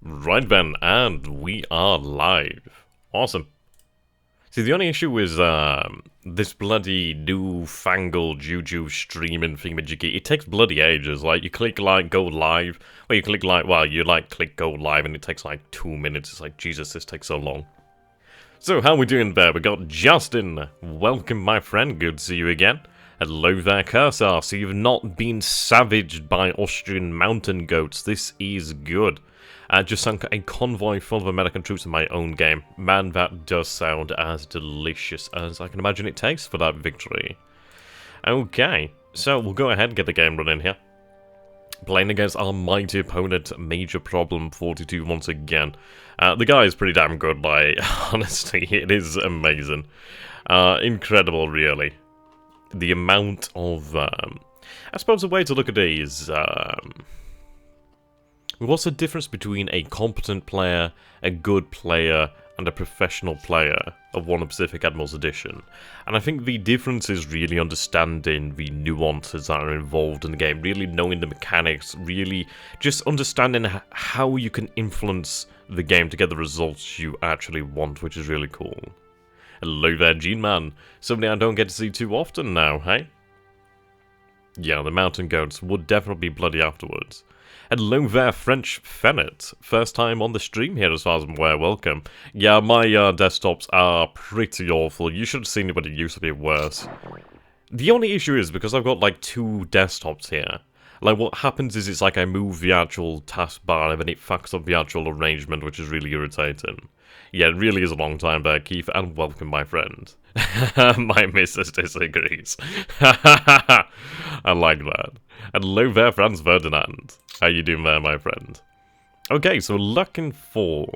Right then, and we are live. Awesome. See, the only issue is, this bloody newfangled YouTube streaming thingamajiggy. It takes bloody ages. Like, you click like, go live. Well, you click like, well, you like, click go live, and it takes like 2 minutes. It's like, Jesus, this takes so long. So, how are we doing there? We got Justin. Welcome, my friend. Good to see you again. Hello there, Cursor. So you've not been savaged by Austrian mountain goats. This is good. Just sunk a convoy full of American troops in my own game. Man, that does sound as delicious as I can imagine it tastes for that victory. Okay, so we'll go ahead and get the game running here. Playing against our mighty opponent, Major Problem 42 once again. The guy is pretty damn good, like, honestly, it is amazing. Incredible, really. The amount of, I suppose the way to look at it is, what's the difference between a competent player, a good player, and a professional player of One Pacific Admirals Edition? And I think the difference is really understanding the nuances that are involved in the game, really knowing the mechanics, really just understanding how you can influence the game to get the results you actually want, which is really cool. Hello there, Gene-Man. Somebody I don't get to see too often now, hey? Yeah, the mountain goats would definitely be bloody afterwards. Hello there, French Fennet. First time on the stream here as far as I'm aware, welcome. Yeah, my desktops are pretty awful. You should have seen it when it used to be worse. The only issue is because I've got like 2 desktops here. Like what happens is it's like I move the actual taskbar and then it fucks up the actual arrangement, which is really irritating. Yeah, it really is a long time there, Keith, and welcome, my friend. My missus disagrees. I like that. Hello there, Franz Ferdinand. How you doing there, my friend? Okay, so looking for...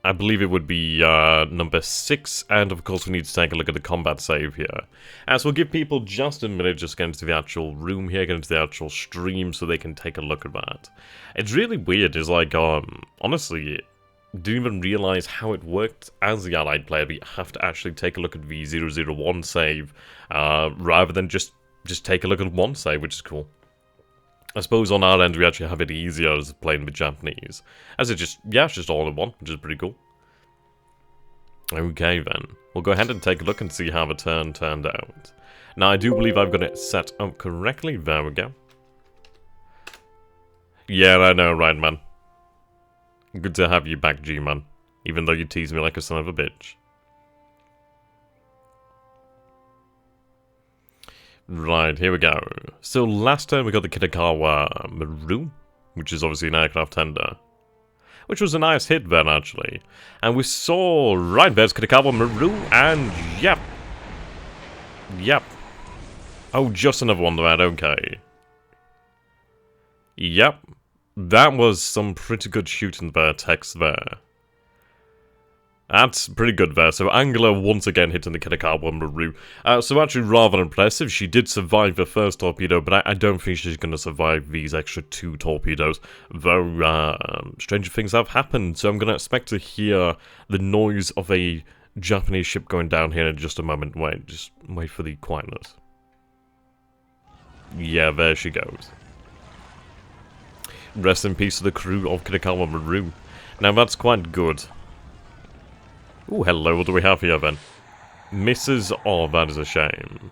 I believe it would be number 6, and of course we need to take a look at the combat save here. As we'll give people just a minute just get into the actual room here, get into the actual stream so they can take a look at that. It's really weird, it's like, honestly, didn't even realize how it worked as the Allied player, but you have to actually take a look at the 001 save, rather than just take a look at one save, which is cool. I suppose on our end we actually have it easier as playing with Japanese. As it just, yeah, it's just all in one, which is pretty cool. Okay then, we'll go ahead and take a look and see how the turn turned out. Now I do believe I've got it set up correctly, there we go. Yeah, I know, right man. Good to have you back, G-Man. Even though you tease me like a son of a bitch. Right, here we go. So last time we got the Kitagawa Maru, which is obviously an aircraft tender. Which was a nice hit then, actually. And we saw, right, there's Kitagawa Maru, and yep. Yep. Oh, just another one there, okay. Yep. That was some pretty good shooting there, text there. That's pretty good there. So Angela once again hitting the Kitagawa Maru. So actually rather impressive. She did survive the first torpedo, but I don't think she's going to survive these extra 2 torpedoes. Though, stranger things have happened. So I'm going to expect to hear the noise of a Japanese ship going down here in just a moment. Just wait for the quietness. Yeah, there she goes. Rest in peace to the crew of Kitagawa Maru. Now that's quite good. Ooh, hello, what do we have here then? Mrs. Oh, that is a shame.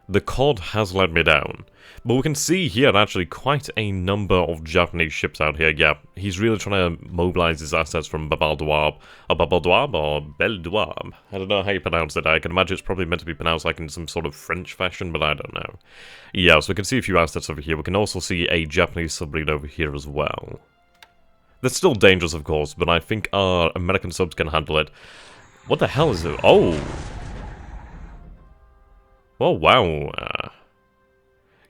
The COD has let me down. But we can see here actually quite a number of Japanese ships out here. Yeah, he's really trying to mobilize his assets from Babaldouab. Or Babaldouab or Beldouab. I don't know how you pronounce it. I can imagine it's probably meant to be pronounced like in some sort of French fashion, but I don't know. Yeah, so we can see a few assets over here. We can also see a Japanese submarine over here as well. That's still dangerous, of course, but I think our American subs can handle it. What the hell is it? Oh! Oh, wow.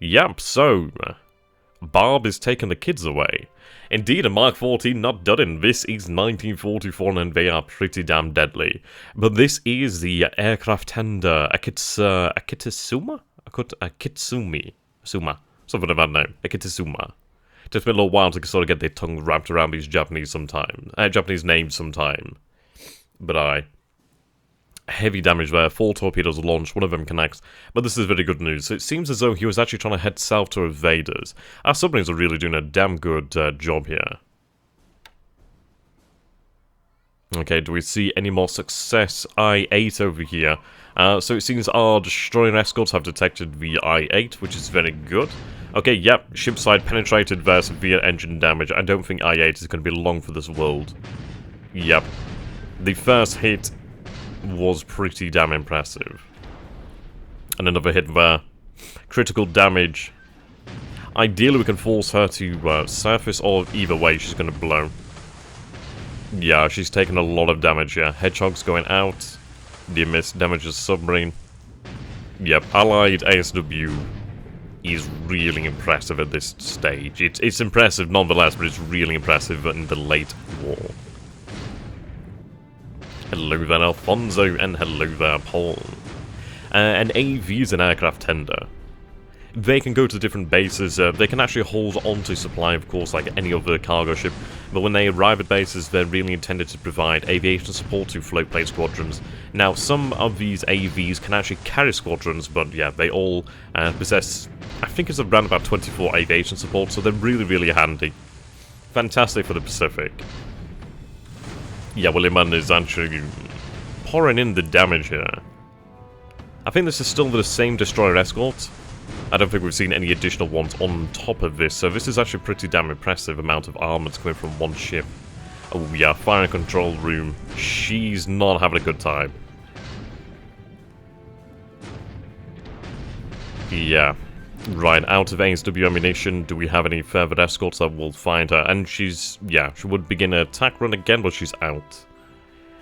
Yep, so... Barb is taking the kids away. Indeed, a Mark 14 not done in. This is 1944 and they are pretty damn deadly. But this is the aircraft tender Akitsuma? Akitsumi. Suma. Something of that name. Akitsuma. It took me a little while to sort of get their tongue wrapped around these Japanese names sometime. But heavy damage there. 4 torpedoes launched, one of them connects. But this is very good news. So it seems as though he was actually trying to head south to evade us. Our submarines are really doing a damn good job here. Okay, do we see any more success? I-8 over here. So it seems our destroyer escorts have detected the I-8, which is very good. Okay, yep, ship side penetrated there, severe engine damage. I don't think I-8 is going to be long for this world. Yep. The first hit was pretty damn impressive. And another hit there. Critical damage. Ideally, we can force her to surface, or either way, she's going to blow. Yeah, she's taken a lot of damage here. Hedgehog's going out. The miss damages submarine. Yep, Allied ASW is really impressive at this stage. It's impressive nonetheless, but it's really impressive in the late war. Hello there, Alfonso, and hello there, Paul. An AV is an aircraft tender. They can go to different bases. They can actually hold on to supply, of course, like any other cargo ship. But when they arrive at bases, they're really intended to provide aviation support to float plane squadrons. Now, some of these AVs can actually carry squadrons, but yeah, they all possess, I think it's around about 24 aviation support, so they're really, really handy. Fantastic for the Pacific. Yeah, William is actually pouring in the damage here. I think this is still the same destroyer escort. I don't think we've seen any additional ones on top of this, so this is actually a pretty damn impressive amount of armaments coming from one ship. Oh yeah, fire and control room. She's not having a good time. Yeah. Right, out of ASW ammunition, do we have any further escorts that will find her? And she's, yeah, she would begin an attack run again, but she's out.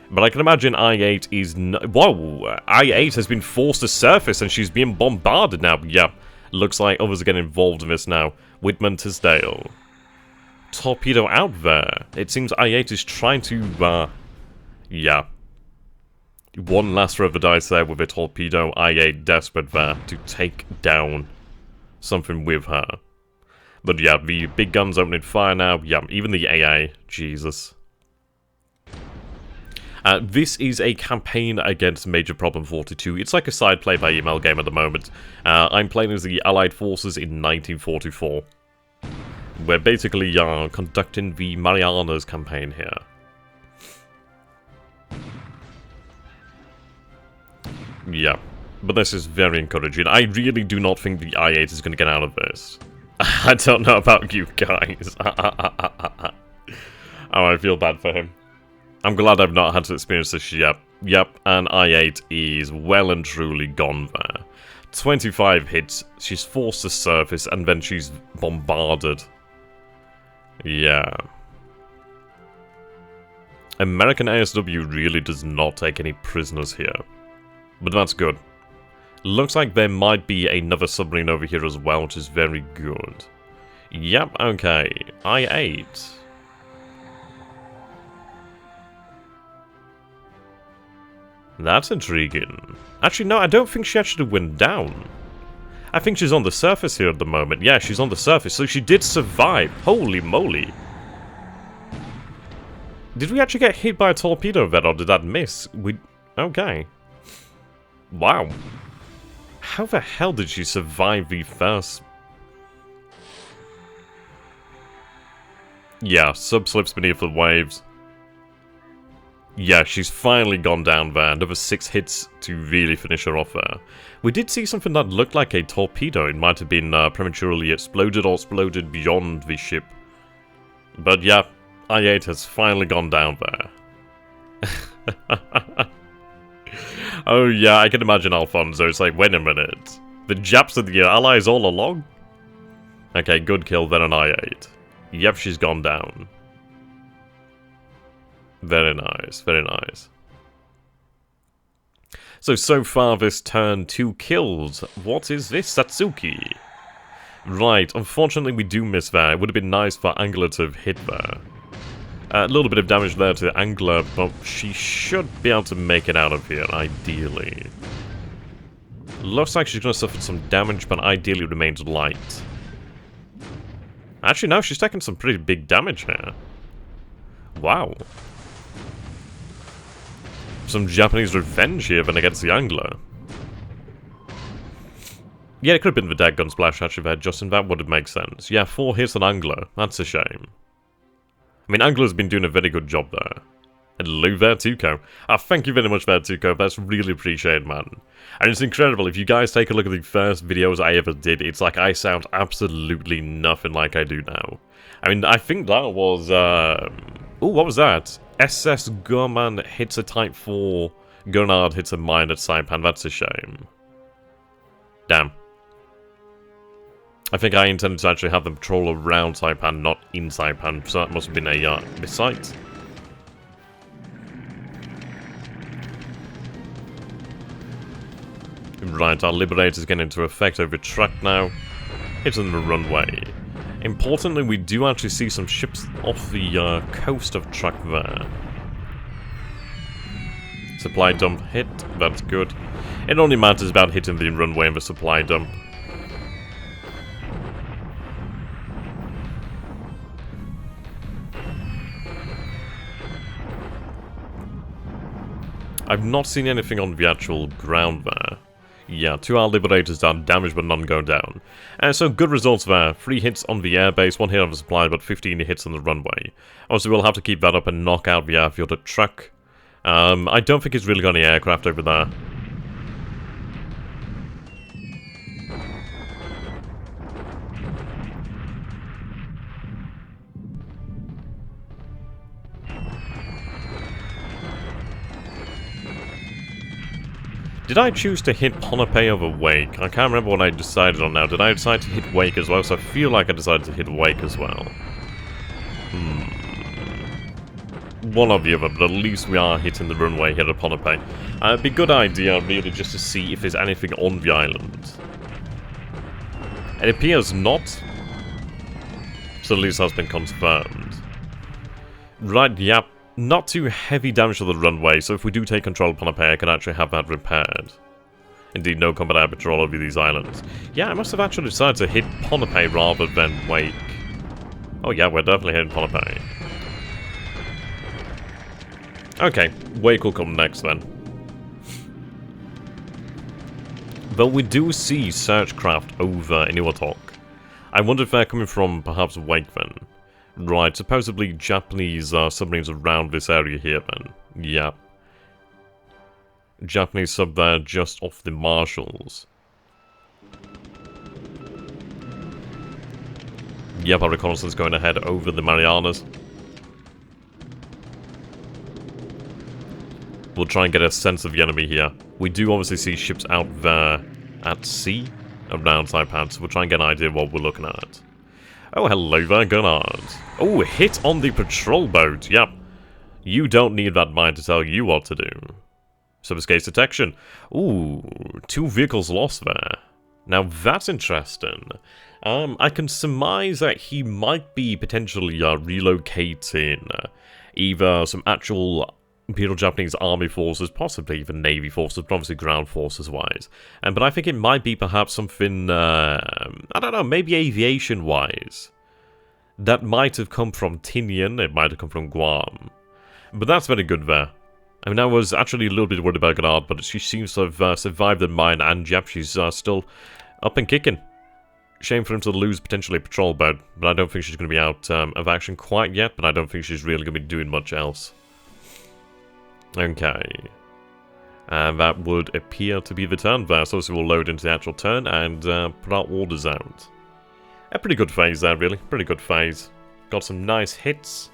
But I can imagine I-8 is whoa! I-8 has been forced to surface and she's being bombarded now. Yeah, looks like others are getting involved in this now. Whitman Tisdale. Torpedo out there. It seems I-8 is trying to, yeah. One last roll of the dice there with a torpedo. I-8 desperate there to take down something with her. But yeah, the big guns opening fire now. Yeah, even the AA. Jesus. This is a campaign against Major Problem 42. It's like a side play by email game at the moment. I'm playing as the Allied forces in 1944. We're basically conducting the Marianas campaign here. Yeah, but this is very encouraging. I really do not think the I-8 is going to get out of this. I don't know about you guys. Oh, I feel bad for him. I'm glad I've not had to experience this yet. Yep, and I-8 is well and truly gone there. 25 hits, she's forced to surface, and then she's bombarded. Yeah. American ASW really does not take any prisoners here. But that's good. Looks like there might be another submarine over here as well, which is very good. Yep, okay. I-8. That's intriguing. Actually, no, I don't think she actually went down. I think she's on the surface here at the moment. Yeah, she's on the surface, so she did survive. Holy moly. Did we actually get hit by a torpedo then, or did that miss? Okay. Wow. How the hell did she survive the first... Yeah, sub-slips beneath the waves. Yeah, she's finally gone down there. Another 6 hits to really finish her off there. We did see something that looked like a torpedo. It might have been prematurely exploded or exploded beyond the ship. But yeah, I-8 has finally gone down there. Oh yeah, I can imagine Alfonso. It's like, wait a minute. The Japs are the allies all along? Okay, good kill then on I-8. Yep, she's gone down. Very nice, very nice. So far this turn, 2 kills. What is this? Satsuki. Right, unfortunately we do miss there. It would have been nice for Angler to have hit there. A little bit of damage there to Angler, but she should be able to make it out of here, ideally. Looks like she's going to suffer some damage, but ideally remains light. Actually, no, she's taking some pretty big damage here. Wow. some Japanese revenge here then against the Angler. Yeah, it could have been the dead gun splash actually there, Justin. That would have made sense. Yeah, 4 hits on Angler. That's a shame. I mean, Angler's been doing a very good job there. Hello there, Tuco. Thank you very much there, Tuco. That's really appreciated, man. And it's incredible. If you guys take a look at the first videos I ever did, it's like I sound absolutely nothing like I do now. I mean, I think that was, ooh, what was that? SS Guam hits a Type 4. Gurnard hits a mine at Saipan. That's a shame. Damn. I think I intended to actually have them patrol around Saipan, not in Saipan, so that must have been a mistake. Right, our Liberator's getting into effect over truck now. Hitting the runway. Importantly, we do actually see some ships off the coast of truck there. Supply dump hit, that's good. It only matters about hitting the runway and the supply dump. I've not seen anything on the actual ground there. Yeah, 2 our Liberators down, damaged but none go down. So good results there. 3 hits on the airbase, 1 hit on the supply, but 15 hits on the runway. Also, we'll have to keep that up and knock out the airfield at truck. I don't think it's really got any aircraft over there. Did I choose to hit Ponape over Wake? I can't remember what I decided on now. Did I decide to hit Wake as well? So I feel like I decided to hit Wake as well. One or the other, but at least we are hitting the runway here at Ponape. It'd be a good idea, really, just to see if there's anything on the island. It appears not. So at least that's been confirmed. Right, yep. Not too heavy damage to the runway, so if we do take control of Ponape, I can actually have that repaired. Indeed, no combat air patrol over these islands. Yeah, I must have actually decided to hit Ponape rather than Wake. Oh yeah, we're definitely hitting Ponape. Okay, Wake will come next then. Though we do see search craft over in Iwatok. I wonder if they're coming from perhaps Wake then. Right, supposedly Japanese submarines around this area here then. Yep. Japanese sub there just off the Marshalls. Yep, our reconnaissance going ahead over the Marianas. We'll try and get a sense of the enemy here. We do obviously see ships out there at sea around Saipan, so we'll try and get an idea of what we're looking at. Oh, hello there, Gunnard. Oh, hit on the patrol boat. Yep. You don't need that mine to tell you what to do. Subescape detection. Ooh, 2 vehicles lost there. Now, that's interesting. I can surmise that he might be potentially relocating either some actual Imperial Japanese Army forces, possibly even Navy forces, but obviously ground forces-wise. But I think it might be perhaps something, I don't know, maybe aviation-wise. That might have come from Tinian, it might have come from Guam. But that's very good there. I mean, I was actually a little bit worried about Gennard, but she seems to have survived the mine, and yep, she's still up and kicking. Shame for him to lose potentially a patrol boat, but I don't think she's going to be out of action quite yet, but I don't think she's really going to be doing much else. Okay. And that would appear to be the turn there, so we'll load into the actual turn and put our orders out. A pretty good phase there, really. Pretty good phase. Got some nice hits.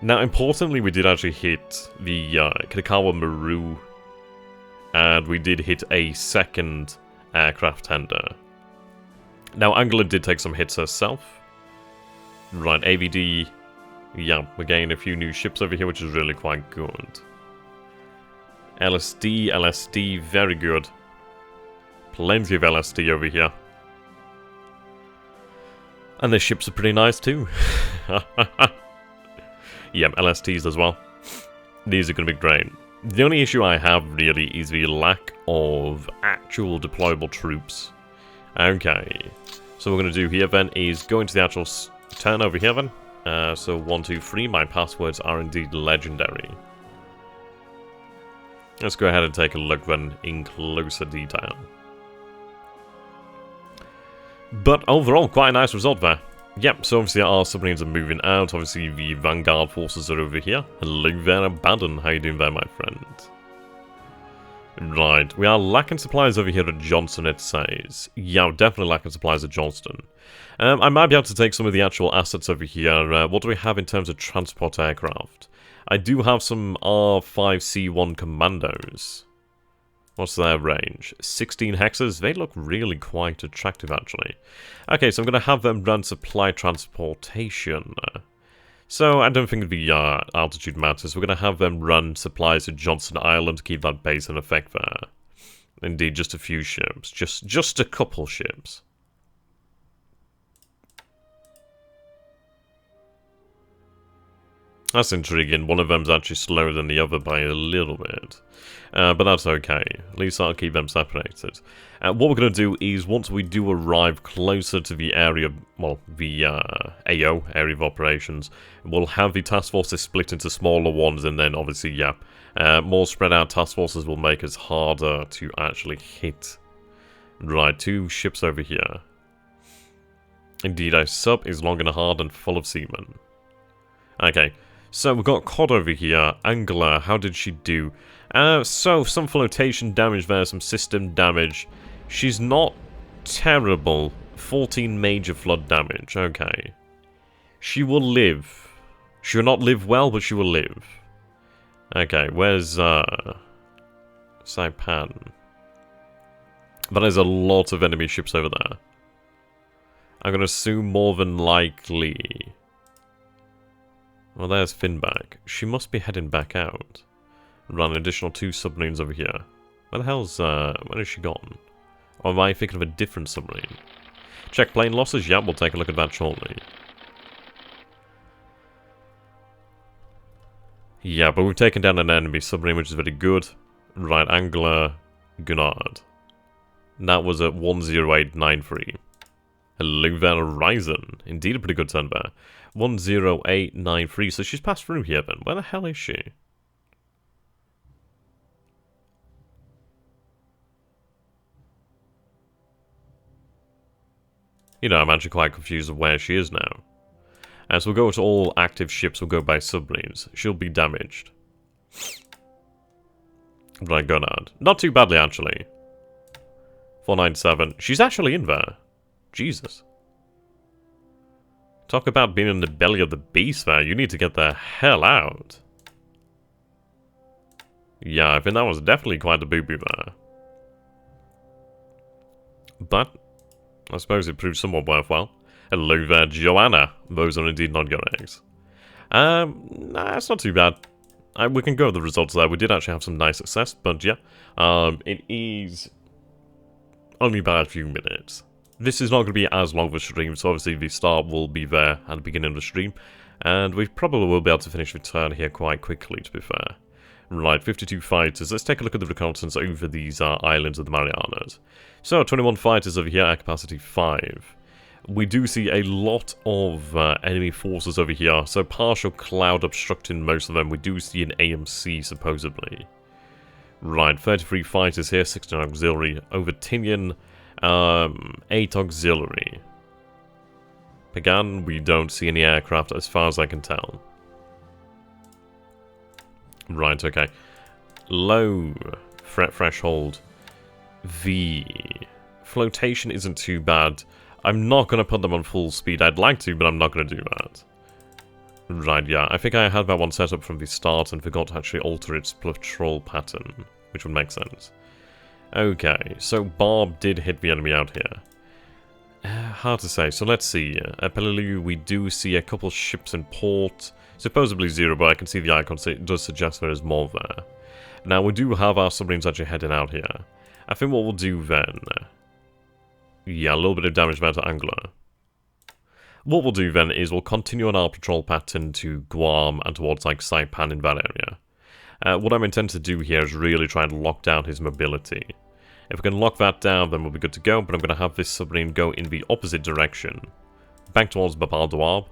Now, importantly, we did actually hit the Kitakawa Maru, and we did hit a second aircraft tender. Now, Angela did take some hits herself. Right, AVD. Yeah, we're getting a few new ships over here, which is really quite good. LSD, very good. Plenty of LSD over here. And the ships are pretty nice too. Yeah, LSTs as well. These are going to be great. The only issue I have really is the lack of actual deployable troops. Okay, so what we're going to do here then is go into the actual turn over here then. So 1, 2, 3, my passwords are indeed legendary. Let's go ahead and take a look then in closer detail. But overall, quite a nice result there. Yep, so obviously our submarines are moving out. Obviously the Vanguard forces are over here. Hello there, Abaddon. How you doing there, my friend? Right, we are lacking supplies over here at Johnston, it says. Yeah, we're definitely lacking supplies at Johnston. I might be able to take some of the actual assets over here. What do we have in terms of transport aircraft? I do have some R5C1 Commandos. What's their range? 16 hexes? They look really quite attractive, actually. Okay, so I'm going to have them run supply transportation. So I don't think the altitude matters. We're going to have them run supplies to Johnston Island to keep that base in effect there. Indeed, just a few ships. Just a couple ships. That's intriguing. One of them's actually slower than the other by a little bit. But that's okay. At least I'll keep them separated. What we're going to do is, once we do arrive closer to the area, well, the AO, Area of Operations, we'll have the task forces split into smaller ones, and then obviously, yeah, more spread out task forces will make us harder to actually hit. Right, 2 ships over here. Indeed, our sub is long and hard and full of seamen. Okay. So we've got Cod over here. Angler, how did she do? So some flotation damage there, some system damage. She's not terrible. 14 major flood damage. Okay. She will live. She will not live well, but she will live. Okay, where's Saipan? That is a lot of enemy ships over there. I'm gonna assume more than likely. Well, there's Finback. She must be heading back out. Run an additional 2 submarines over here. Where the hell's, where has she gone? Or am I thinking of a different submarine? Check plane losses? Yeah, we'll take a look at that shortly. Yeah, but we've taken down an enemy submarine, which is very good. Right, Angler, Gunard. That was at 10893. Hello there, Horizon. Indeed a pretty good turn there. 10893, so she's passed through here then. Where the hell is she? You know, I'm actually quite confused of where she is now. As we'll go to all active ships, we'll go by submarines. She'll be damaged. Right, Gunard. Not too badly, actually. 497. She's actually in there. Jesus. Talk about being in the belly of the beast there. You need to get the hell out. Yeah, I think that was definitely quite a boo-boo there. But I suppose it proved somewhat worthwhile. Hello there, Joanna. Those are indeed not your eggs. Nah, it's not too bad. We can go over the results there. We did actually have some nice success, but yeah. It is only about a few minutes. This is not going to be as long of a stream, so obviously the start will be there at the beginning of the stream. And we probably will be able to finish the turn here quite quickly, to be fair. Right, 52 fighters. Let's take a look at the reconnaissance over these islands of the Marianas. So, 21 fighters over here, at capacity 5. We do see a lot of enemy forces over here, so partial cloud obstructing most of them. We do see an AMC, supposedly. Right, 33 fighters here, 16 auxiliary. Over Tinian, 8 auxiliary. Pagan, we don't see any aircraft as far as I can tell. Right, okay. Low threat threshold. The flotation isn't too bad. I'm not going to put them on full speed. I'd like to, but I'm not going to do that. Right, yeah. I think I had that one set up from the start and forgot to actually alter its patrol pattern, which would make sense. Okay, so Barb did hit the enemy out here. Hard to say, so let's see. At Peleliu, we do see a couple ships in port. Supposedly 0, but I can see the icon, so it does suggest there is more there. Now, we do have our submarines actually heading out here. I think what we'll do then... yeah, a little bit of damage there to Angler. What we'll do then is we'll continue on our patrol pattern to Guam and towards like Saipan in that area. What I'm intending to do here is really try and lock down his mobility. If we can lock that down, then we'll be good to go, but I'm going to have this submarine go in the opposite direction. Back towards Babal-Dawab.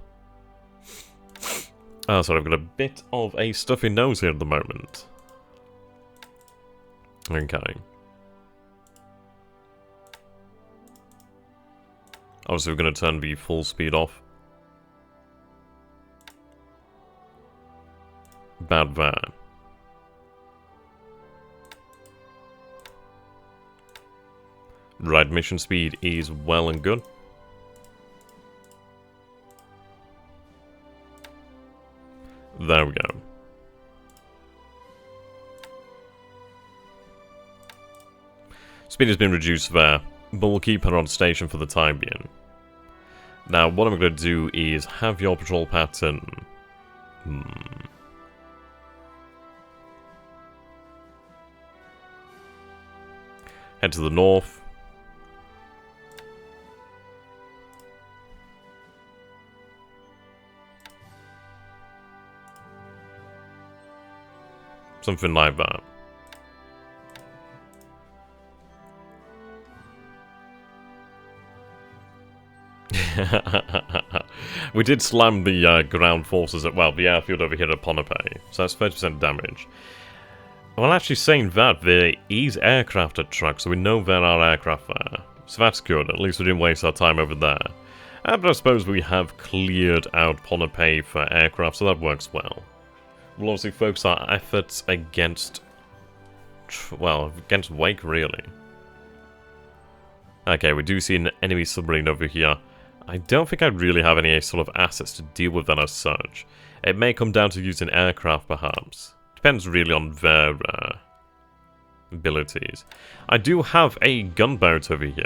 Sorry, I've got a bit of a stuffy nose here at the moment. Okay. Obviously, we're going to turn the full speed off. About there. Right, mission speed is well and good. There we go. Speed has been reduced there, but we'll keep her on station for the time being. Now, what I'm going to do is have your patrol pattern... Head to the north. Something like that. We did slam the ground forces at, well, the airfield over here at Ponape, so that's 30% damage. Well, actually saying that, there is aircraft at track, so we know there are aircraft there. So that's good, at least we didn't waste our time over there. But I suppose we have cleared out Ponape for aircraft, so that works well. We'll obviously focus our efforts against... well, against Wake, really. Okay, we do see an enemy submarine over here. I don't think I really have any sort of assets to deal with that as such. It may come down to using aircraft, perhaps. Depends really on their abilities. I do have a gunboat over here.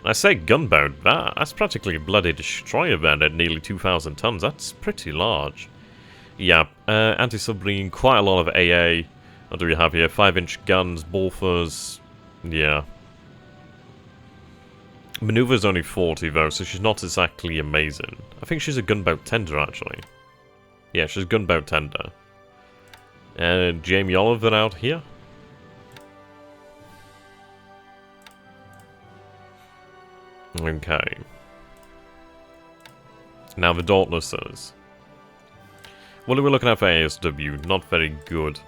I say gunboat, that's practically a bloody destroyer there at nearly 2,000 tons. That's pretty large. Yeah, anti-submarine, quite a lot of AA. What do we have here? 5-inch guns, Bolfers. Yeah. Maneuver's only 40 though, so she's not exactly amazing. I think she's a gunboat tender, actually. Yeah, she's a gunboat tender. Jamie Oliver out here. Okay. Now the Dauntlesses. What are we looking at for ASW? Not very good.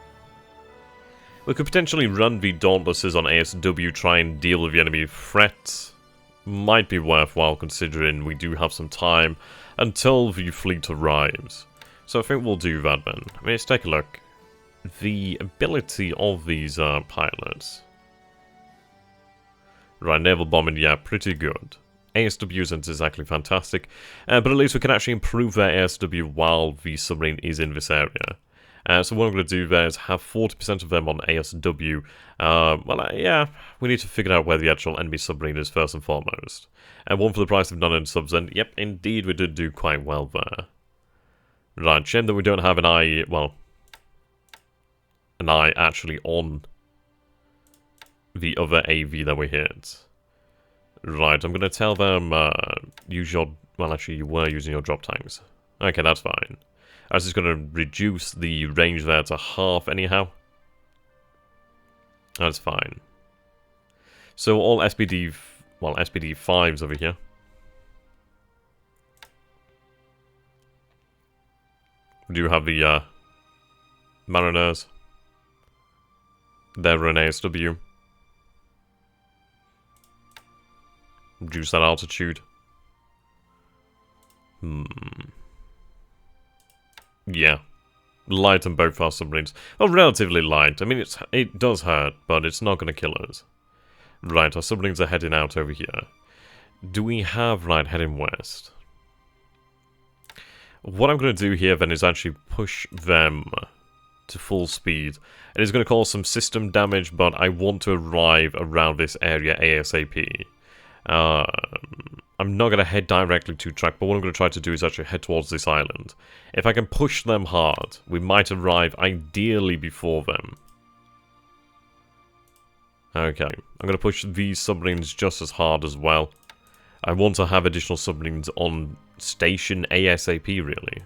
We could potentially run the Dauntlesses on ASW, try and deal with the enemy threat. Might be worthwhile considering we do have some time until the fleet arrives. So I think we'll do that then. I mean, let's take a look. The ability of these pilots. Right, naval bombing, yeah, pretty good. ASW isn't exactly fantastic, but at least we can actually improve their ASW while the submarine is in this area. So what I'm going to do there is have 40% of them on ASW. Yeah, we need to figure out where the actual enemy submarine is first and foremost. And one for the price of none in subs, and yep, indeed we did do quite well there. Right, shame that we don't have an eye, well, an eye actually on the other AV that we hit. Right, I'm going to tell them, use your, well actually you were using your drop tanks. Okay, that's fine. I was just going to reduce the range there to half anyhow. That's fine. So all SPD, well, SPD 5s over here. We do have the Marianas. They're an ASW. Reduce that altitude. Yeah. Light on both our submarines. Well, relatively light. I mean, it does hurt, but it's not going to kill us. Right, our submarines are heading out over here. Do we have, right, heading west? What I'm going to do here, then, is actually push them to full speed. It is going to cause some system damage, but I want to arrive around this area ASAP. I'm not going to head directly to track, but what I'm going to try to do is actually head towards this island. If I can push them hard, we might arrive ideally before them. Okay, I'm going to push these submarines just as hard as well. I want to have additional submarines on station ASAP, really.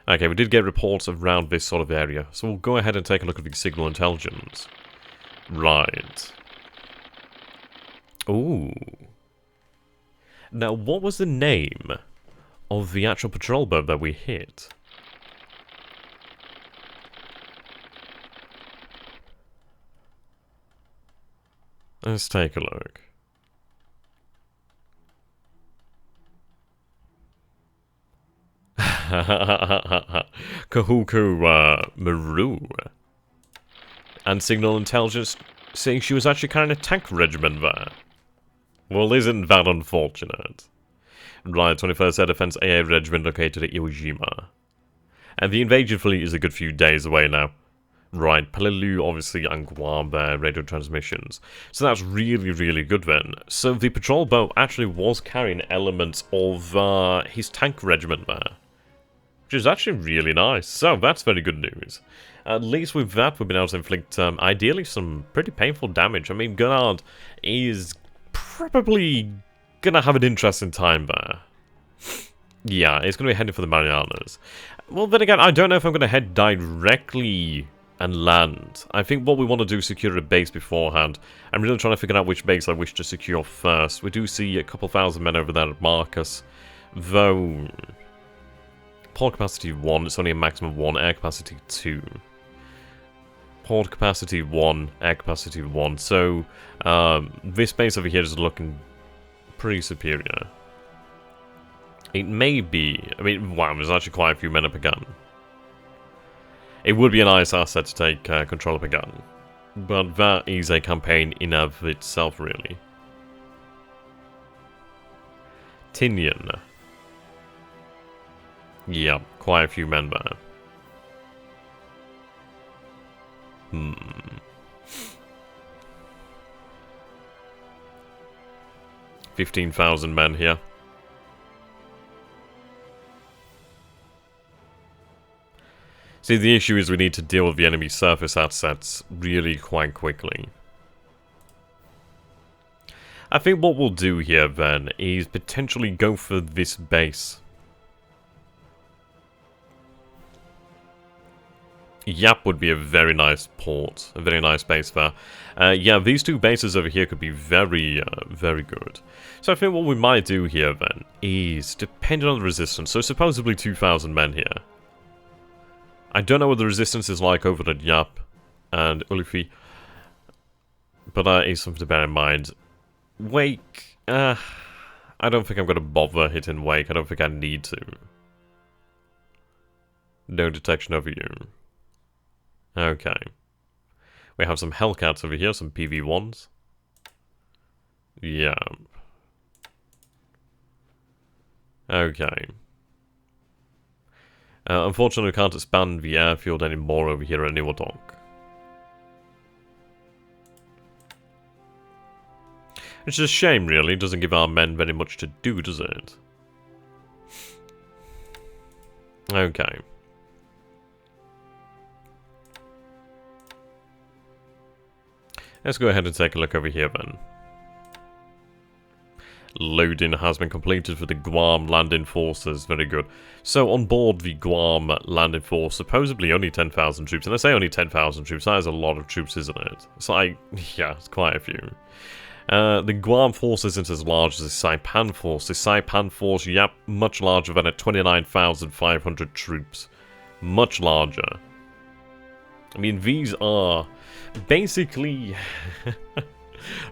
Okay, we did get reports around this sort of area, so we'll go ahead and take a look at the signal intelligence. Right. Ooh. Now, what was the name of the actual patrol boat that we hit? Let's take a look. Kahuku Maru. And signal intelligence saying she was actually carrying a tank regiment there. Well, isn't that unfortunate? Right, 21st Air Defense AA Regiment located at Iwo Jima. And the invasion fleet is a good few days away now. Right, Peleliu, obviously, and Guam there, radio transmissions. So that's really, really good then. So the patrol boat actually was carrying elements of his tank regiment there. Which is actually really nice. So that's very good news. At least with that, we've been able to inflict, ideally, some pretty painful damage. I mean, Gunard is probably gonna have an interesting time there. Yeah, it's gonna be heading for the Marianas. Well, then again, I don't know if I'm gonna head directly and land. I think what we want to do is secure a base beforehand. I'm really trying to figure out which base I wish to secure first. We do see a couple thousand men over there at Marcus, though port capacity 1, it's only a maximum of 1, air capacity 2. Port capacity 1, air capacity 1, so this base over here is looking pretty superior. It may be, I mean, wow, there's actually quite a few men up a gun. It would be a nice asset to take control of a gun. But that is a campaign in and of itself, really. Tinian. Yeah, quite a few men there. 15,000 men here. See, the issue is we need to deal with the enemy surface assets really quite quickly. I think what we'll do here then is potentially go for this base. Yap would be a very nice port, a very nice base there. Yeah, these two bases over here could be very, very good. So I think what we might do here then is, depending on the resistance, so supposedly 2,000 men here. I don't know what the resistance is like over at Yap and Ulifi, but that is something to bear in mind. Wake, I don't think I'm going to bother hitting Wake. I don't think I need to. No detection over you. Okay. We have some Hellcats over here, some PV1s. Yeah. Okay. Unfortunately, we can't expand the airfield anymore over here at Niwadok. Which is a shame, really. It doesn't give our men very much to do, does it? Okay. Let's go ahead and take a look over here, then. Loading has been completed for the Guam Landing forces. Very good. So, on board the Guam Landing force, supposedly only 10,000 troops. And I say only 10,000 troops. That is a lot of troops, isn't it? It's like, yeah, it's quite a few. The Guam force isn't as large as the Saipan force. The Saipan force, yep, much larger than at 29,500 troops. Much larger. I mean, these are basically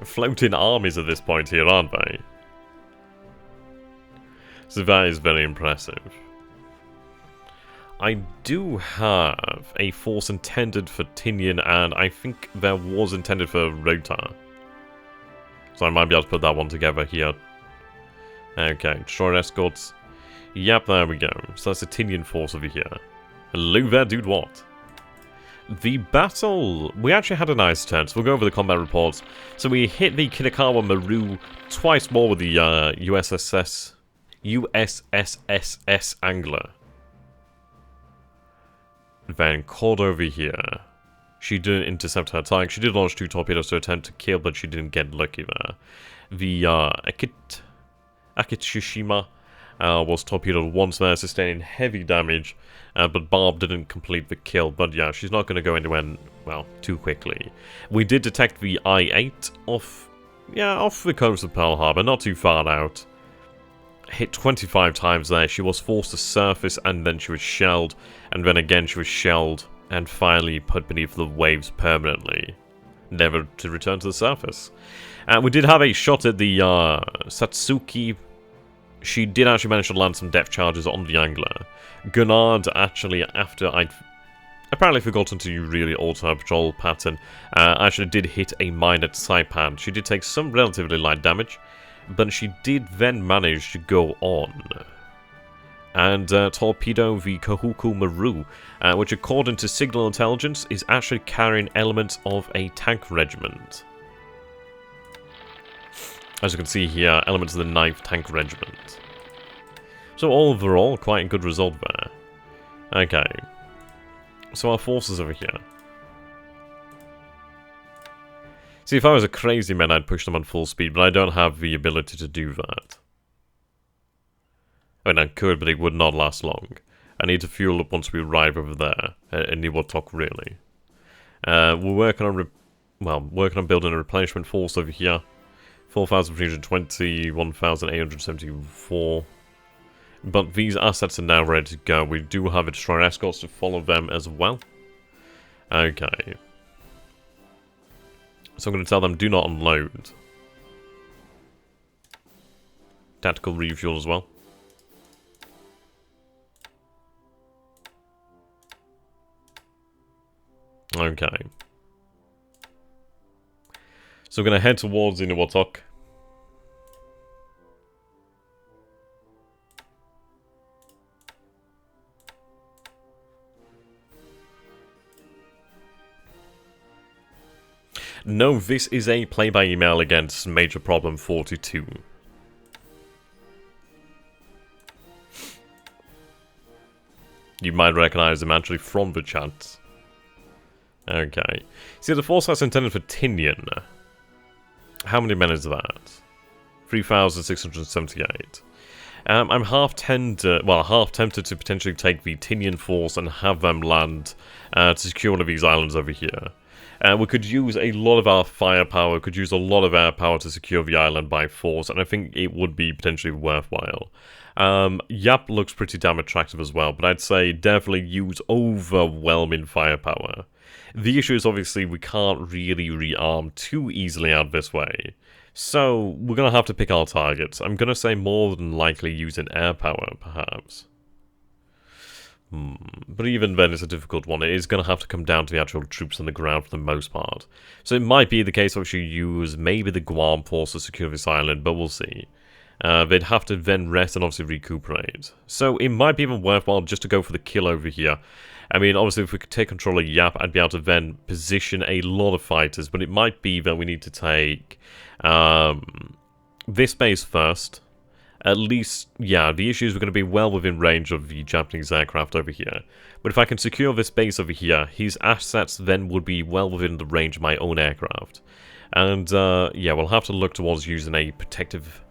floating armies at this point here, aren't they? So that is very impressive. I do have a force intended for Tinian, and I think there was intended for Rota. So I might be able to put that one together here. Okay, destroyer escorts. Yep, there we go. So that's a Tinian force over here. Hello there, dude, what? The battle, we actually had a nice turn, so we'll go over the combat reports. So we hit the Kinakawa Maru twice more with the USSS Angler. Then called over here. She didn't intercept her tank. She did launch 2 torpedoes to attempt to kill, but she didn't get lucky there. The Akitsushima was torpedoed once there, sustaining heavy damage, but Barb didn't complete the kill. But yeah, she's not going to go anywhere, well, too quickly. We did detect the I-8 off the coast of Pearl Harbor, not too far out. Hit 25 times there. She was forced to surface, and then she was shelled, and then again she was shelled, and finally put beneath the waves permanently. never to return to the surface. We did have a shot at the Satsuki. She did actually manage to land some depth charges on the angler. Gurnard, actually, after I'd apparently forgotten to really alter her patrol pattern, actually did hit a mine at Saipan. She did take some relatively light damage, but she did then manage to go on and torpedo the Kahuku Maru, which according to signal intelligence is actually carrying elements of a tank regiment. As you can see here, elements of the 9th Tank Regiment. So overall, quite a good result there. Okay. So our forces over here. See, if I was a crazy man, I'd push them on full speed, but I don't have the ability to do that. I mean, I could, but it would not last long. I need to fuel up once we arrive over there, in Niwotok, really. We're working on, working on building a replenishment force over here. 4,320, 1,874. But these assets are now ready to go. We do have a destroyer escorts to follow them as well. Okay. So I'm going to tell them, do not unload. Tactical refuel as well. Okay. So we're going to head towards Inuwatok. No, this is a play-by-email against Major Problem 42. You might recognize him actually from the chat. Okay. See, the force that's intended for Tinian. How many men is that? 3,678. I'm half tempted to potentially take the Tinian force and have them land to secure one of these islands over here. We could use a lot of our firepower, could use a lot of air power to secure the island by force, and I think it would be potentially worthwhile. Yap looks pretty damn attractive as well, but I'd say definitely use overwhelming firepower. The issue is obviously we can't really rearm too easily out this way. So, we're going to have to pick our targets. I'm going to say more than likely using air power, perhaps. But even then, it's a difficult one. It is going to have to come down to the actual troops on the ground for the most part. So it might be the case of you use maybe the Guam force to secure this island, but we'll see. They'd have to then rest and obviously recuperate. So it might be even worthwhile just to go for the kill over here. I mean, obviously, if we could take control of Yap, I'd be able to then position a lot of fighters, but it might be that we need to take this base first. At least, yeah, the issue is we're going to be well within range of the Japanese aircraft over here. But if I can secure this base over here, his assets then would be well within the range of my own aircraft. And, yeah, we'll have to look towards using a protective,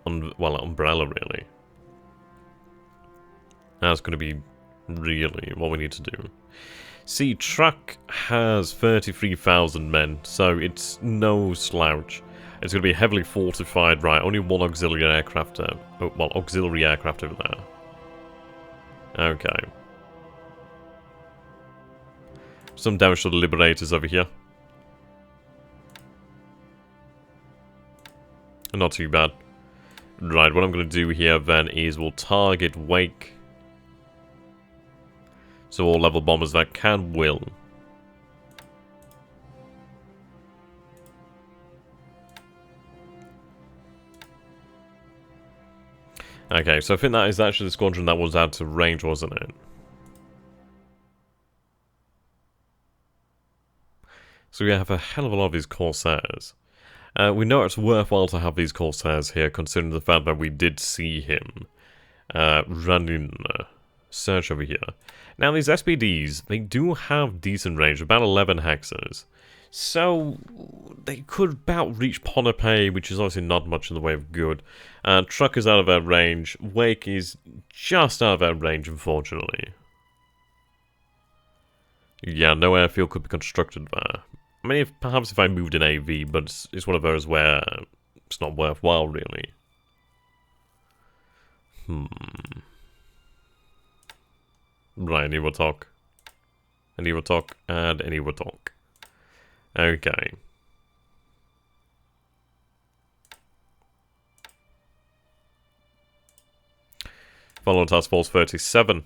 umbrella, really. That's going to be really what we need to do. See, Truck has 33,000 men, so it's no slouch. It's going to be heavily fortified, right? Only one auxiliary aircraft, auxiliary aircraft over there. Okay. Some damage to the Liberators over here. Not too bad. Right, what I'm going to do here then is we'll target Wake. So all level bombers that will. Okay, so I think that is actually the squadron that was out to range, wasn't it? So we have a hell of a lot of these Corsairs. We know it's worthwhile to have these Corsairs here, considering the fact that we did see him running search over here. Now, these SPDs, they do have decent range, about 11 hexes. So, they could about reach Ponape, which is obviously not much in the way of good. Truck is out of our range. Wake is just out of our range, unfortunately. Yeah, no airfield could be constructed there. I mean, perhaps if I moved in AV, but it's one of those where it's not worthwhile, really. Right, Inuwatok. And Inuwatok, and Inuwatok. Okay. Follow Task Force 37.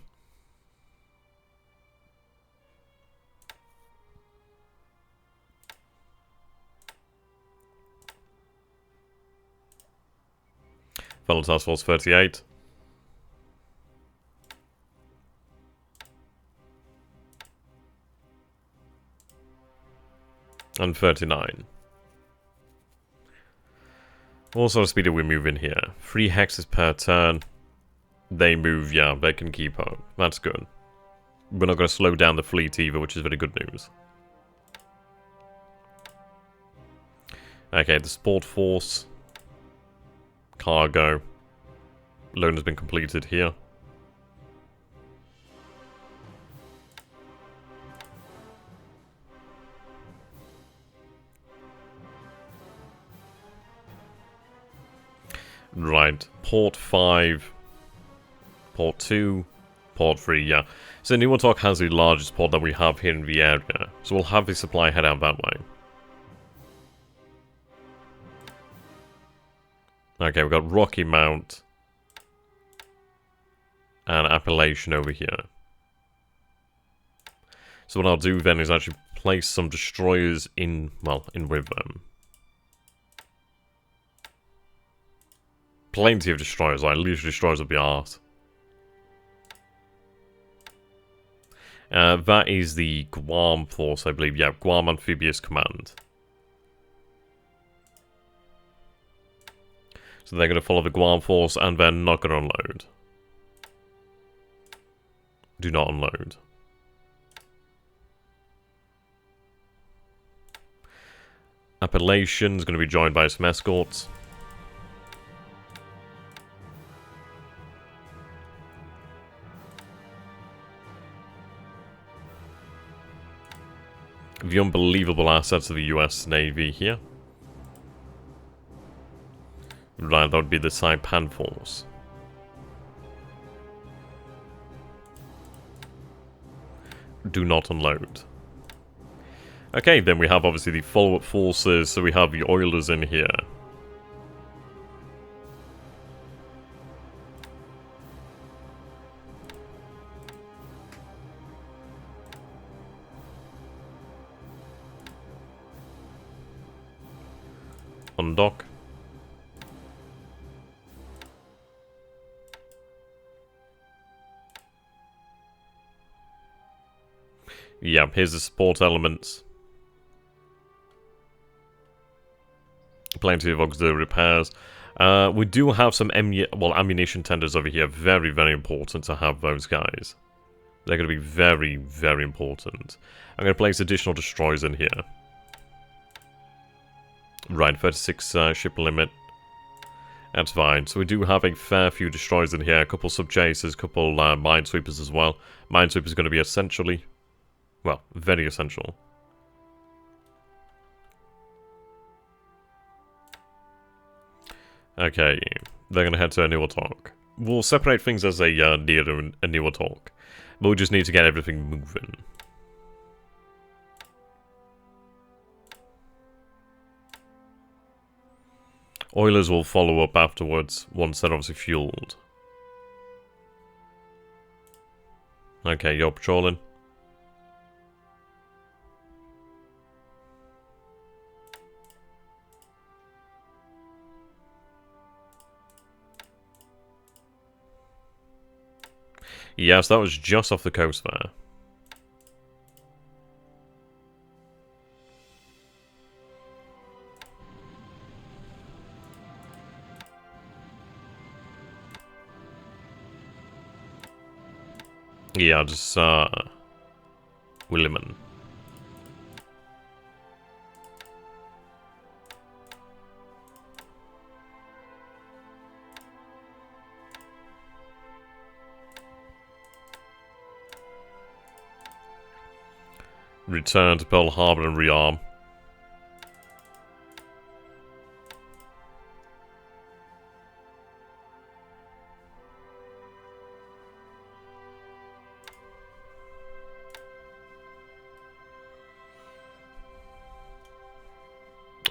Follow Task Force 38. And 39. What sort of speed are we moving here? 3 hexes per turn. They move, yeah, they can keep up. That's good. We're not going to slow down the fleet either, which is very good news. Okay, the Sport Force. Cargo. Loan has been completed here. Right, Port 5, Port 2, Port 3, yeah. So Niwatok has the largest port that we have here in the area, so we'll have the supply head out that way. Okay, we've got Rocky Mount and Appalachian over here. So what I'll do then is actually place some destroyers in, well, in with them. Plenty of destroyers, like literally destroyers will be art. That is the Guam force, I believe. Yeah, Guam Amphibious Command. So they're going to follow the Guam force and they're not going to unload. Do not unload. Appalachian is going to be joined by some escorts. The unbelievable assets of the US Navy here. Right, that would be the Saipan force. Do not unload. Okay, then we have obviously the follow-up forces, so we have the Oilers in here. Undock. Yeah, here's the support elements. Plenty of auxiliary repairs. We do have some ammunition tenders over here. Very, very important to have those guys. They're going to be very, very important. I'm going to place additional destroyers in here. Right, 36 ship limit. That's fine. So we do have a fair few destroyers in here. A couple sub-chasers, a couple minesweepers as well. Minesweepers is going to be essentially... well, very essential. Okay, they're going to head to a Niwatok. We'll separate things as a near a Niwatok. But we just need to get everything moving. Oilers will follow up afterwards, once they're obviously fueled. Okay, you're patrolling. Yes, that was just off the coast there. Yeah, just, Williman. Return to Pearl Harbor and rearm.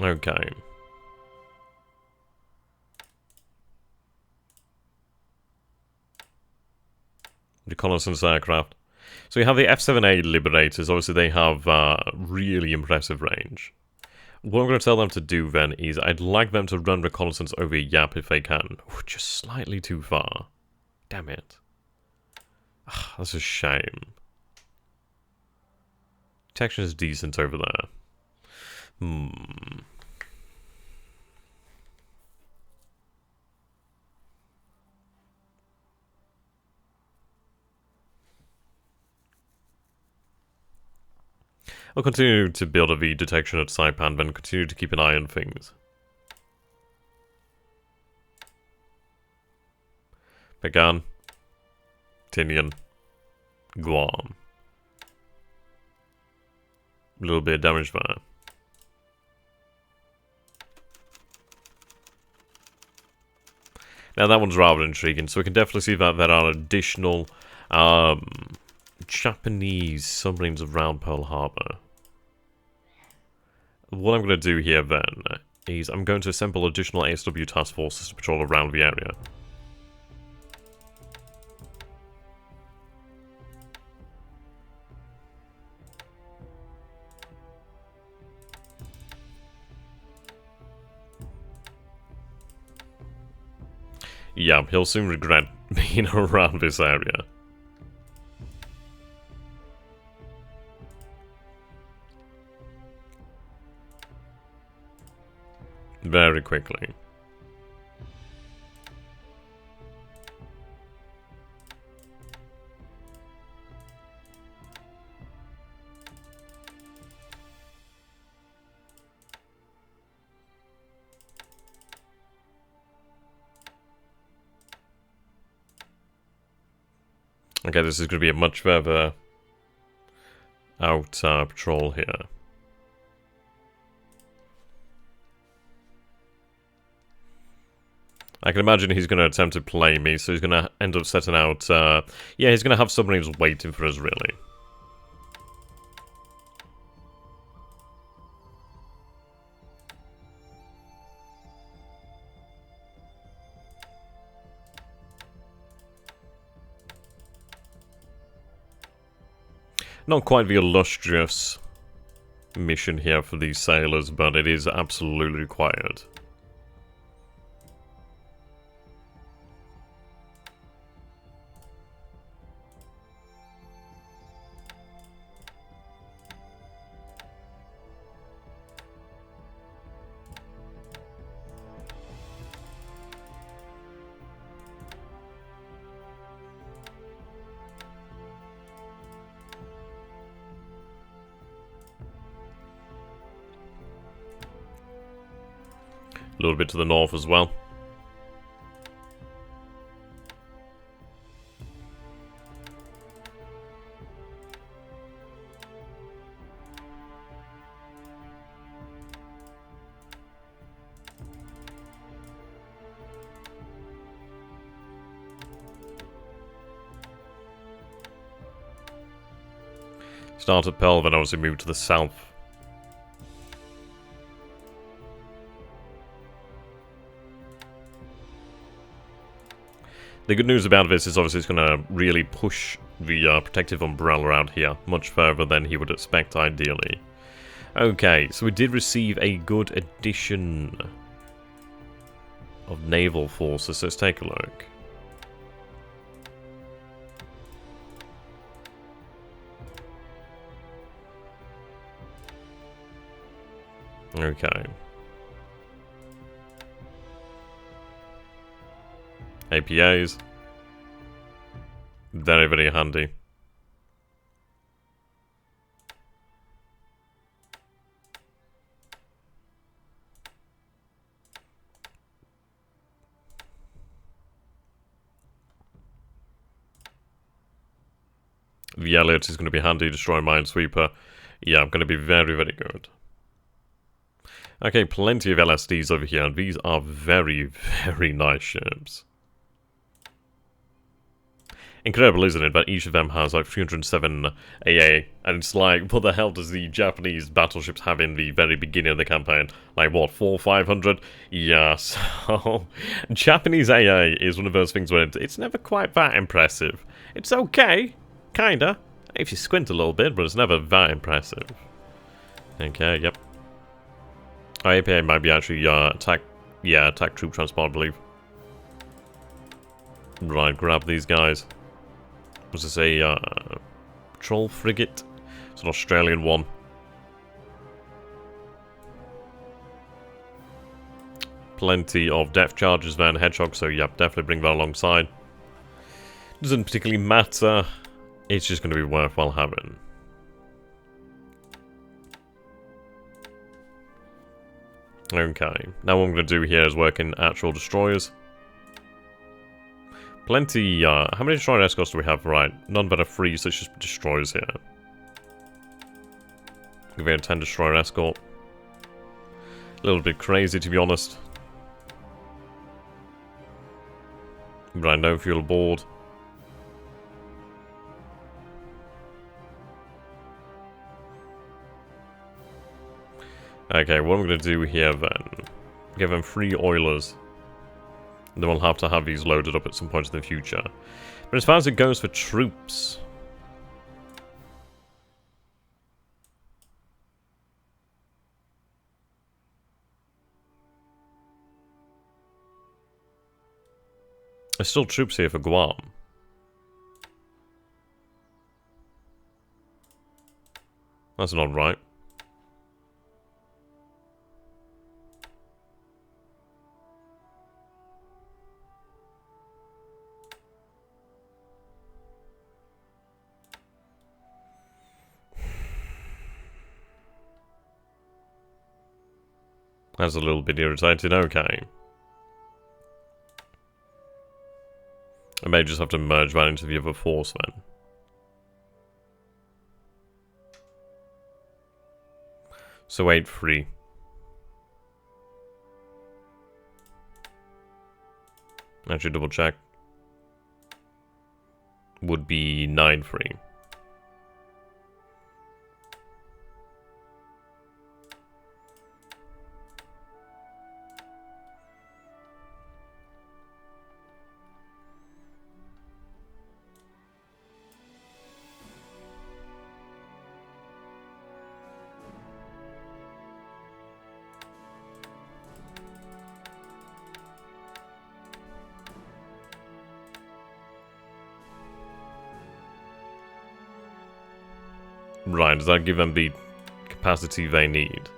Okay. Reconnaissance aircraft. So you have the F-7A Liberators. Obviously, they have really impressive range. What I'm going to tell them to do then is I'd like them to run reconnaissance over Yap if they can. Ooh, just slightly too far. Damn it. That's a shame. Detection is decent over there. I'll continue to build a V detection at Saipan, then continue to keep an eye on things. Pagan. Tinian. Guam. A little bit of damage there. Now that one's rather intriguing, so we can definitely see that there are additional Japanese submarines around Pearl Harbor. What I'm going to do here then is I'm going to assemble additional ASW task forces to patrol around the area. Yeah, he'll soon regret being around this area. Very quickly. Okay, this is going to be a much further out patrol here. I can imagine he's going to attempt to play me, so he's going to end up setting out... yeah, he's going to have submarines waiting for us, really. Not quite the illustrious mission here for these sailors, but it is absolutely required. A little bit to the north as well. Start at Pearl, then obviously move to the south. The good news about this is obviously it's going to really push the protective umbrella around here much further than he would expect ideally. Okay, so we did receive a good addition of naval forces, so let's take a look. Okay. APAs. Very, very handy. The Elliot is going to be handy, destroy Minesweeper. Yeah, I'm going to be very, very good. Okay, plenty of LSDs over here, and these are very, very nice ships. incredible, isn't it? But each of them has like 307 AA, and it's like, what the hell does the Japanese battleships have in the very beginning of the campaign? Like, what, 500? Yeah, so... Japanese AA is one of those things where it's never quite that impressive. It's okay, kinda, if you squint a little bit, but it's never that impressive. Okay, yep. APA might be actually attack troop transport, I believe. Right, grab these guys. Was this a patrol frigate? It's an Australian one. Plenty of depth charges there and hedgehogs, so yep, definitely bring that alongside. Doesn't particularly matter. It's just going to be worthwhile having. Okay, now what I'm going to do here is work in actual destroyers. Plenty, how many destroyer escorts do we have? Right, none but a 3, so it's just destroyers here. Give it a 10 destroyer escort. A little bit crazy, to be honest. Right, no fuel aboard. Okay, what I'm going to do here then, give them 3 oilers. And then we'll have to have these loaded up at some point in the future. But as far as it goes for troops... There's still troops here for Guam. That's not right. That's a little bit irritating, okay. I may just have to merge that into the other force then. So 8-3. Actually double check. Would be 9-3. Right, does that give them the capacity they need?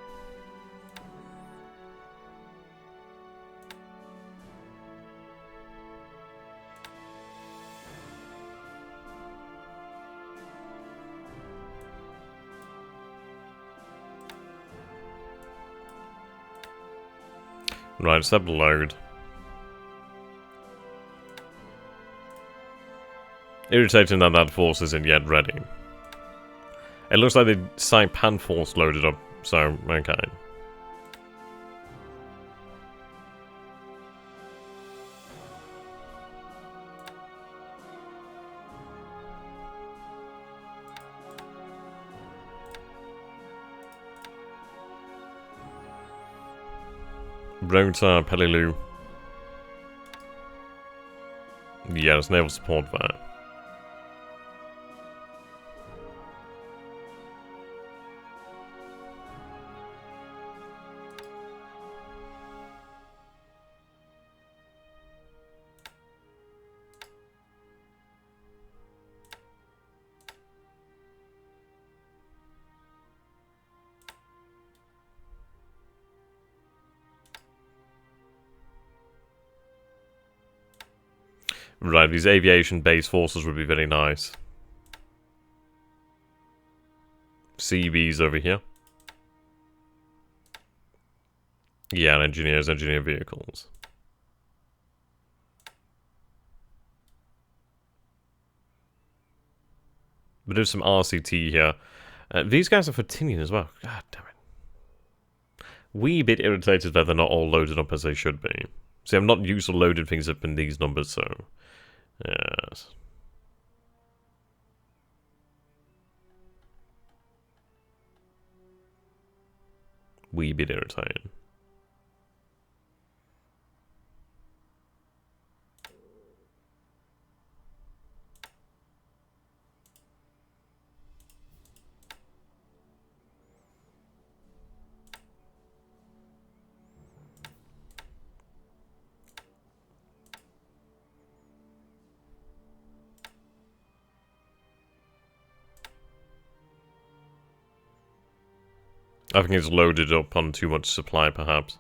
Right, step load. Irritating that that force isn't yet ready. It looks like the Saipan force loaded up, so, okay. Rota, Peleliu. Yeah, there's naval support there. Right, these aviation-based forces would be very nice. CBs over here. Yeah, and engineers, engineer vehicles. But there's some RCT here. These guys are Fatinian as well. God damn it. Wee bit irritated that they're not all loaded up as they should be. See, I'm not used to loading things up in these numbers, so... Yes. Wee bit irritating. I think it's loaded up on too much supply, perhaps.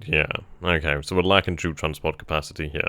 Yeah, okay, so we're lacking troop transport capacity here.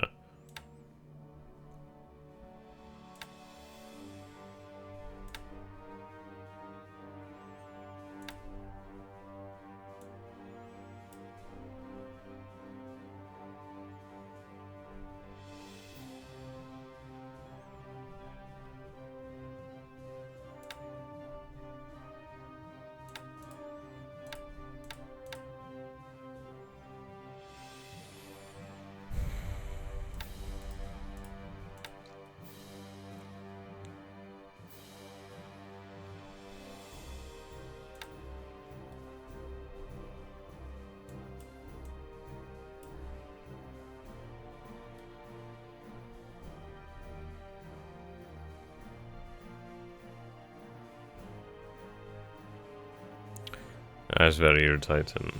That's very irritating.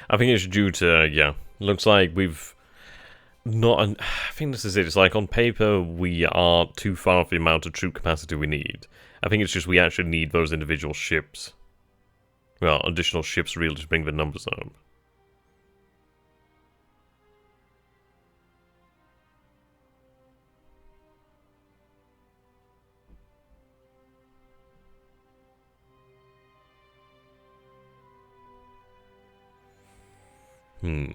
I think it's due to, yeah, looks like we've not, I think this is it, it's like on paper we are too far off the amount of troop capacity we need. I think it's just we actually need those individual ships. Well, additional ships really to bring the numbers up. Hmm.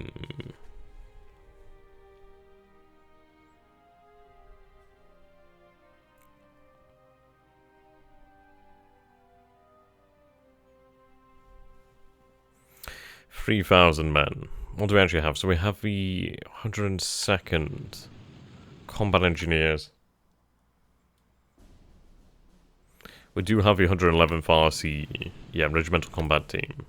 $3,000 men. What do we actually have? So we have the 102nd Combat Engineers. We do have the 111th RC, yeah, Regimental Combat Team.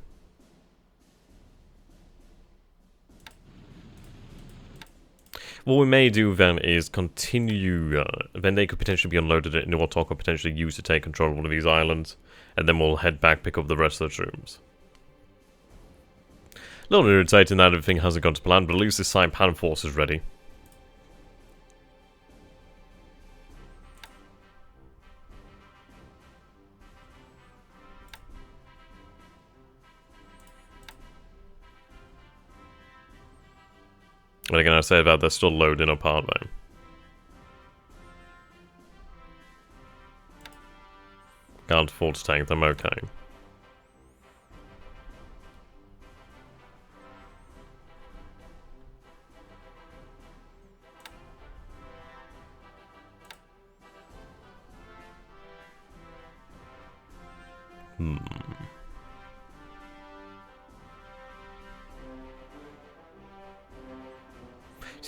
What we may do then is continue, then they could potentially be unloaded and Inuatok could potentially use to take control of one of these islands, and then we'll head back, pick up the rest of the troops. A little irritating that everything hasn't gone to plan, but at least this Saipan force is ready. What are you going to say about they're still loading up, aren't they? Can't afford to tank them, okay.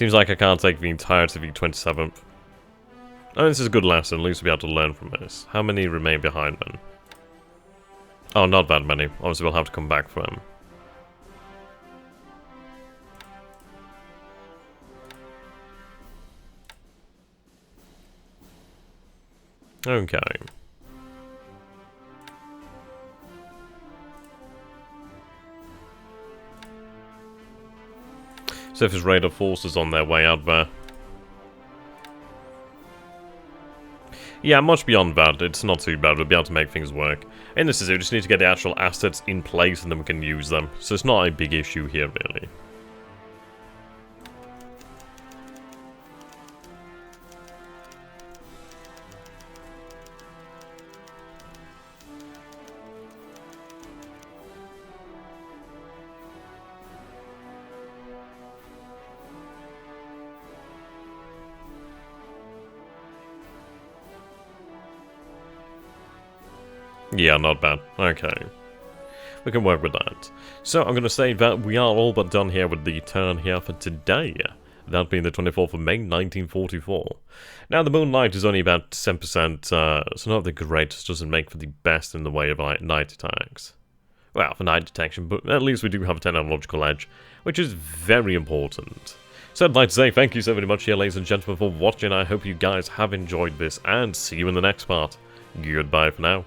Seems like I can't take the entirety of the 27th. Oh, this is a good lesson. At least we'll be able to learn from this. How many remain behind then? Oh, not that many. Obviously, we'll have to come back for them. Okay. So if his radar forces on their way out there. Yeah, much beyond that, it's not too bad, we'll be able to make things work. And this is it, we just need to get the actual assets in place and then we can use them. So it's not a big issue here, really. Yeah, not bad. Okay. We can work with that. So I'm going to say that we are all but done here with the turn here for today. That being the 24th of May, 1944. Now, the moonlight is only about 10%, so not the greatest, doesn't make for the best in the way of night attacks. Well, for night detection, but at least we do have a technological edge, which is very important. So I'd like to say thank you so very much here, ladies and gentlemen, for watching. I hope you guys have enjoyed this, and see you in the next part. Goodbye for now.